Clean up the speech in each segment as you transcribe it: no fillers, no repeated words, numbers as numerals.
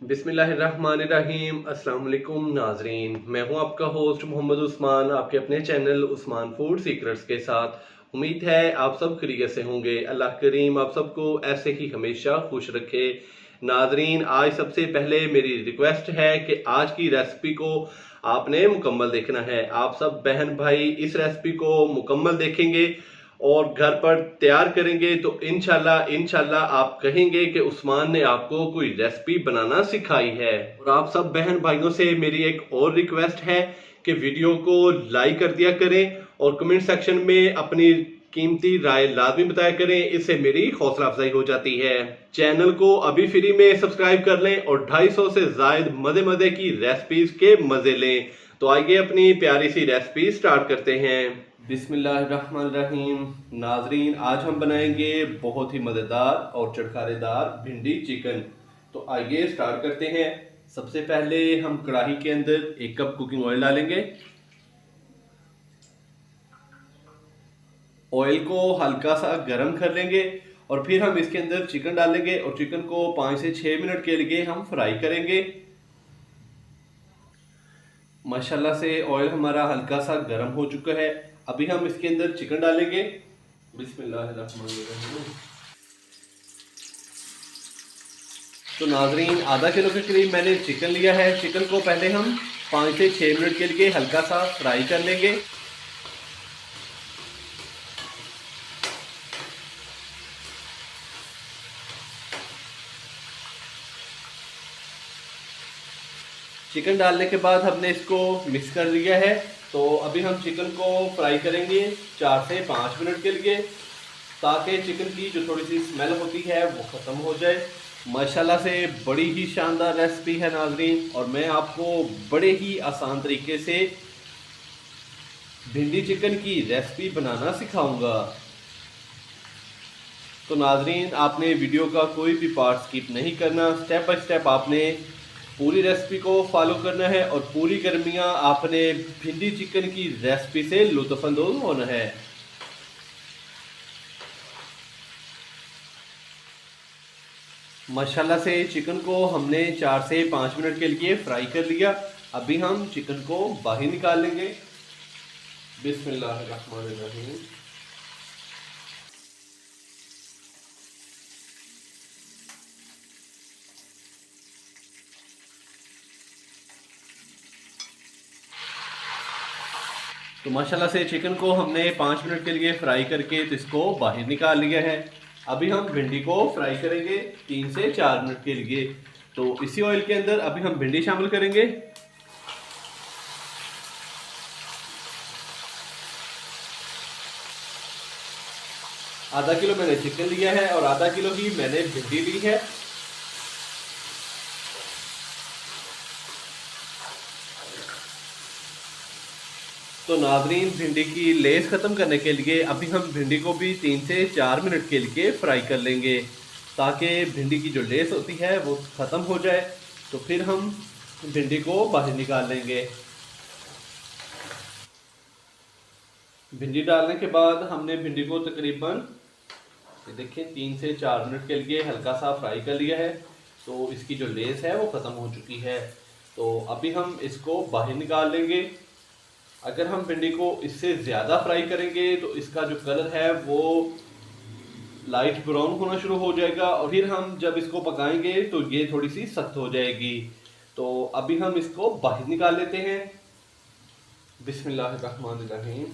बिस्मिल्लाहिर्रहमानिर्रहीम। अस्सलाम वालेकुम नाजरीन, मैं हूं आपका होस्ट मोहम्मद उस्मान, आपके अपने चैनल उस्मान फूड सीक्रेट्स के साथ। उम्मीद है आप सब खैरियत से होंगे। अल्लाह करीम आप सबको ऐसे ही हमेशा खुश रखे। नाजरीन, आज सबसे पहले मेरी रिक्वेस्ट है कि आज की रेसिपी को आपने मुकम्मल देखना है। आप सब बहन भाई इस रेसिपी को मुकम्मल देखेंगे और घर पर तैयार करेंगे तो इंशाल्लाह आप कहेंगे कि उस्मान ने आपको कोई रेसिपी बनाना सिखाई है। और आप सब बहन भाइयों से मेरी एक और रिक्वेस्ट है कि वीडियो को लाइक कर दिया करें और कमेंट सेक्शन में अपनी कीमती राय लाजमी बताया करें, इससे मेरी हौसला अफजाई हो जाती है। चैनल को अभी फ्री में सब्सक्राइब कर लें और 250 से ज्यादा मजे मजे की रेसिपीज के मजे लें। तो आइए अपनी प्यारी सी रेसिपी स्टार्ट करते हैं। बिस्मिल्लाहिर्रहमानिर्रहीम। नाजरीन, आज हम बनाएंगे बहुत ही मज़ेदार और चटखारेदार भिंडी चिकन। तो आइए स्टार्ट करते हैं। सबसे पहले हम कढ़ाई के अंदर 1 कप कुकिंग ऑयल डालेंगे। ऑयल को हल्का सा गर्म कर लेंगे और फिर हम इसके अंदर चिकन डालेंगे और चिकन को 5 से 6 मिनट के लिए हम फ्राई करेंगे। माशाल्लाह से ऑयल हमारा हल्का सा गर्म हो चुका है। अभी हम इसके अंदर चिकन डालेंगे। बिस्मिल्लाहिर्रहमानिर्रहीम। तो नाजरीन, आधा किलो के करीब मैंने चिकन लिया है। चिकन को पहले हम 5 से 6 मिनट के लिए हल्का सा फ्राई कर लेंगे। चिकन डालने के बाद हमने इसको मिक्स कर लिया है। तो अभी हम चिकन को फ्राई करेंगे 4 से 5 मिनट के लिए, ताकि चिकन की जो थोड़ी सी स्मेल होती है वो ख़त्म हो जाए। माशाल्लाह से बड़ी ही शानदार रेसिपी है नाजरीन, और मैं आपको बड़े ही आसान तरीके से भिंडी चिकन की रेसिपी बनाना सिखाऊंगा। तो नाजरीन, आपने वीडियो का कोई भी पार्ट स्किप नहीं करना। स्टेप बाय स्टेप आपने पूरी रेसिपी को फॉलो करना है और पूरी गर्मियां आपने भिंडी चिकन की रेसिपी से लुत्फ़अंदोज़ होना है। माशाल्लाह से चिकन को हमने 4 से 5 मिनट के लिए फ्राई कर लिया। अभी हम चिकन को बाहर निकाल लेंगे। बिस्मिल्लाहिर्रहमानिर्रहीम। तो माशाल्लाह से चिकन को हमने 5 मिनट के लिए फ्राई करके तो इसको बाहर निकाल लिया है। अभी हम भिंडी को फ्राई करेंगे 3 से 4 मिनट के लिए। तो इसी ऑयल के अंदर अभी हम भिंडी शामिल करेंगे। आधा किलो मैंने चिकन लिया है और आधा किलो ही मैंने भिंडी ली है। तो नाजरीन, भिंडी की लेस ख़त्म करने के लिए अभी हम भिंडी को भी 3 से 4 मिनट के लिए फ्राई कर लेंगे, ताकि भिंडी की जो लेस होती है वो ख़त्म हो जाए। तो फिर हम भिंडी को बाहर निकाल लेंगे। भिंडी डालने के बाद हमने भिंडी को तकरीबन देखिए 3 से 4 मिनट के लिए हल्का सा फ्राई कर लिया है। तो इसकी जो लेस है वो ख़त्म हो चुकी है। तो अभी हम इसको बाहर निकाल लेंगे। अगर हम भिंडी को इससे ज़्यादा फ्राई करेंगे तो इसका जो कलर है वो लाइट ब्राउन होना शुरू हो जाएगा और फिर हम जब इसको पकाएंगे तो ये थोड़ी सी सख्त हो जाएगी। तो अभी हम इसको बाहर निकाल लेते हैं। बिस्मिल्लाहिर्रहमानिर्रहीम।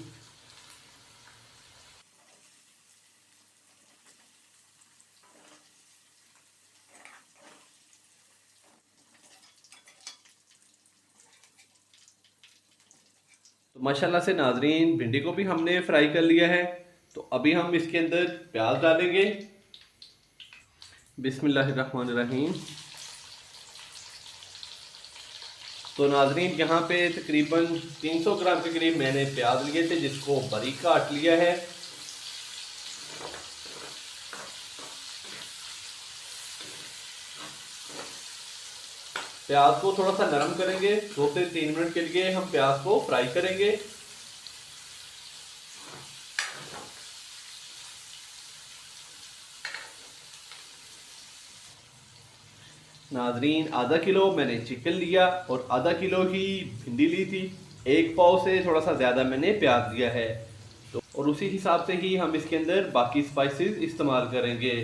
तो माशाल्लाह से नाजरीन, भिंडी को भी हमने फ्राई कर लिया है। तो अभी हम इसके अंदर प्याज डालेंगे। बिस्मिल्लाहिर्रहमानिर्रहीम। तो नाजरीन, यहाँ पे तकरीबन 300 ग्राम के करीब मैंने प्याज लिए थे, जिसको बारीक काट लिया है। प्याज को थोड़ा सा नरम करेंगे। 2 से 3 मिनट के लिए हम प्याज को फ्राई करेंगे। नाजरीन, आधा किलो मैंने चिकन लिया और आधा किलो ही भिंडी ली थी। एक पाव से थोड़ा सा ज़्यादा मैंने प्याज लिया है। तो और उसी हिसाब से ही हम इसके अंदर बाकी स्पाइसेस इस्तेमाल करेंगे।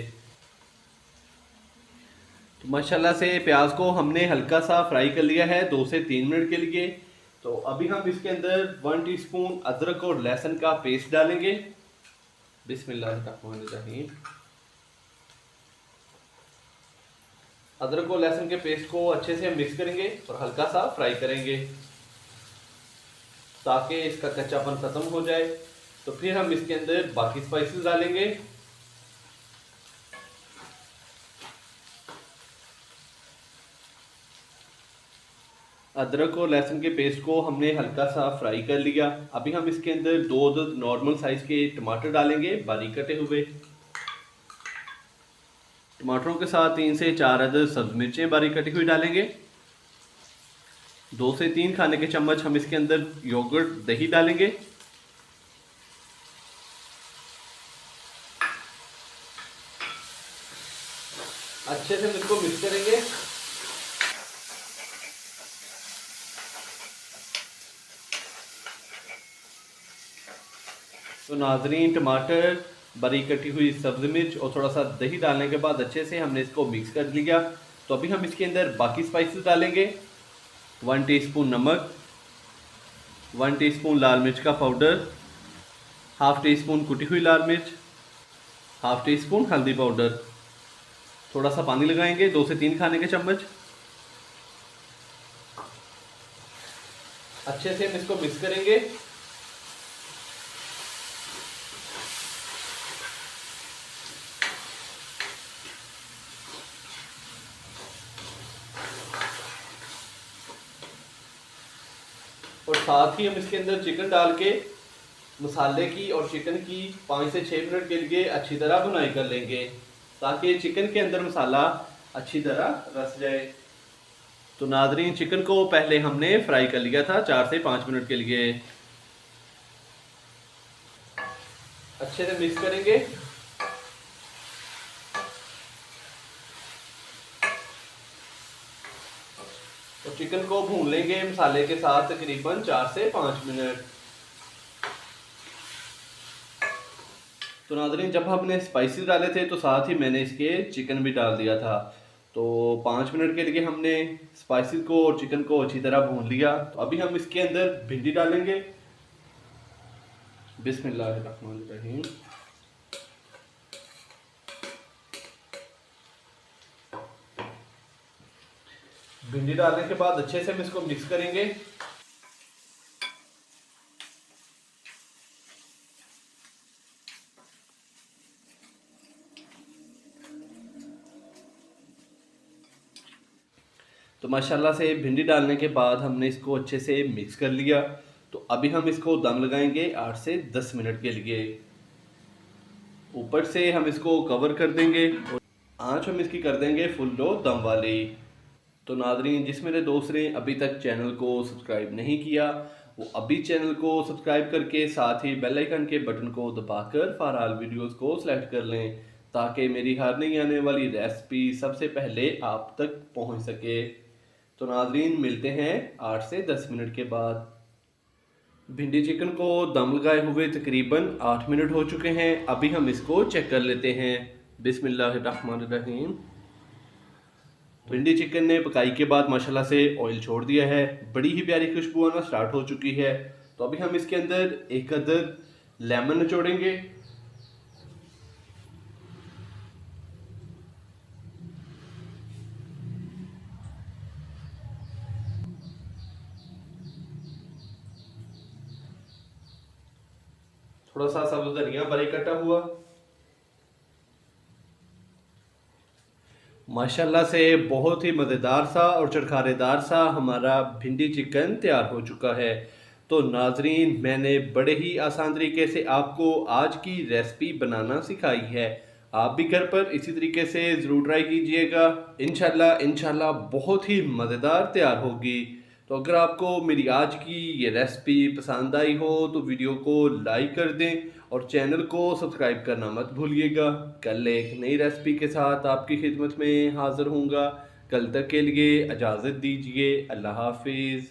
तो माशाल्लाह से प्याज को हमने हल्का सा फ्राई कर लिया है 2 से 3 मिनट के लिए। तो अभी हम इसके अंदर 1 टीस्पून अदरक और लहसुन का पेस्ट डालेंगे। बिस्मिल्लाहिर्रहमानिर्रहीम। अदरक और लहसुन के पेस्ट को अच्छे से मिक्स करेंगे और हल्का सा फ्राई करेंगे ताकि इसका कच्चापन खत्म हो जाए। तो फिर हम इसके अंदर बाकी स्पाइसेस डालेंगे। अदरक और लहसुन के पेस्ट को हमने हल्का सा फ्राई कर लिया। अभी हम इसके अंदर 2 अदद नॉर्मल साइज के टमाटर डालेंगे, बारीक कटे हुए। टमाटरों के साथ 3 से 4 अदद सब्ज मिर्चें बारीक कटी हुई डालेंगे। 2 से 3 खाने के चम्मच हम इसके अंदर योगर्ट दही डालेंगे। अच्छे से इसको मिक्स करेंगे। तो नाजरीन, टमाटर, बारीक कटी हुई सब्ज मिर्च और थोड़ा सा दही डालने के बाद अच्छे से हमने इसको मिक्स कर लिया। तो अभी हम इसके अंदर बाकी स्पाइसेस डालेंगे। 1 टीस्पून नमक, 1 टीस्पून लाल मिर्च का पाउडर, हाफ टी स्पून कुटी हुई लाल मिर्च, हाफ टी स्पून हल्दी पाउडर। थोड़ा सा पानी लगाएंगे 2 से 3 खाने के चम्मच। अच्छे से हम इसको मिक्स करेंगे। और साथ ही हम इसके अंदर चिकन डाल के मसाले की और चिकन की 5 से 6 मिनट के लिए अच्छी तरह भुनाई कर लेंगे ताकि चिकन के अंदर मसाला अच्छी तरह रस जाए। तो नाजरीन, चिकन को पहले हमने फ्राई कर लिया था 4 से 5 मिनट के लिए। अच्छे से मिक्स करेंगे। तो चिकन को भून लेंगे मसाले के साथ तकरीबन 4 से 5 मिनट। तो नाज़रीन, जब हमने स्पाइसेस डाले थे तो साथ ही मैंने इसके चिकन भी डाल दिया था। तो 5 मिनट के लिए हमने स्पाइसेस को और चिकन को अच्छी तरह भून लिया। तो अभी हम इसके अंदर भिंडी डालेंगे। बिस्मिल्लाहिर्रहमानिर्रहीम। भिंडी डालने के बाद अच्छे से हम इसको मिक्स करेंगे। तो माशाल्लाह से भिंडी डालने के बाद हमने इसको अच्छे से मिक्स कर लिया। तो अभी हम इसको दम लगाएंगे 8 से 10 मिनट के लिए। ऊपर से हम इसको कवर कर देंगे और आँच हम इसकी कर देंगे फुल लो दम वाली। तो नाज़रीन, जिस मेरे दोस्त ने अभी तक चैनल को सब्सक्राइब नहीं किया वो अभी चैनल को सब्सक्राइब करके साथ ही बेल आइकन के बटन को दबाकर फॉर वीडियोस को सिलेक्ट कर लें ताकि मेरी हर नई आने वाली रेसिपी सबसे पहले आप तक पहुंच सके। तो नाज़रीन, मिलते हैं 8 से 10 मिनट के बाद। भिंडी चिकन को दम लगाए हुए तकरीबन 8 मिनट हो चुके हैं। अभी हम इसको चेक कर लेते हैं। बिस्मिल्लाहिर्रहमानिर्रहीम। भिंडी चिकन ने पकाई के बाद माशाल्लाह से ऑयल छोड़ दिया है। बड़ी ही प्यारी खुशबू आना स्टार्ट हो चुकी है। तो अभी हम इसके अंदर 1 अदद लेमन निचोड़ेंगे। थोड़ा सा सब्ज धनिया बारीक कटा हुआ। माशाल्लाह से बहुत ही मज़ेदार सा और चटखारेदार सा हमारा भिंडी चिकन तैयार हो चुका है। तो नाजरीन, मैंने बड़े ही आसान तरीके से आपको आज की रेसिपी बनाना सिखाई है। आप भी घर पर इसी तरीके से ज़रूर ट्राई कीजिएगा। इंशाल्लाह बहुत ही मज़ेदार तैयार होगी। तो अगर आपको मेरी आज की ये रेसिपी पसंद आई हो तो वीडियो को लाइक कर दें और चैनल को सब्सक्राइब करना मत भूलिएगा। कल एक नई रेसिपी के साथ आपकी खिदमत में हाज़िर हूँगा। कल तक के लिए इजाज़त दीजिए। अल्लाह हाफिज़।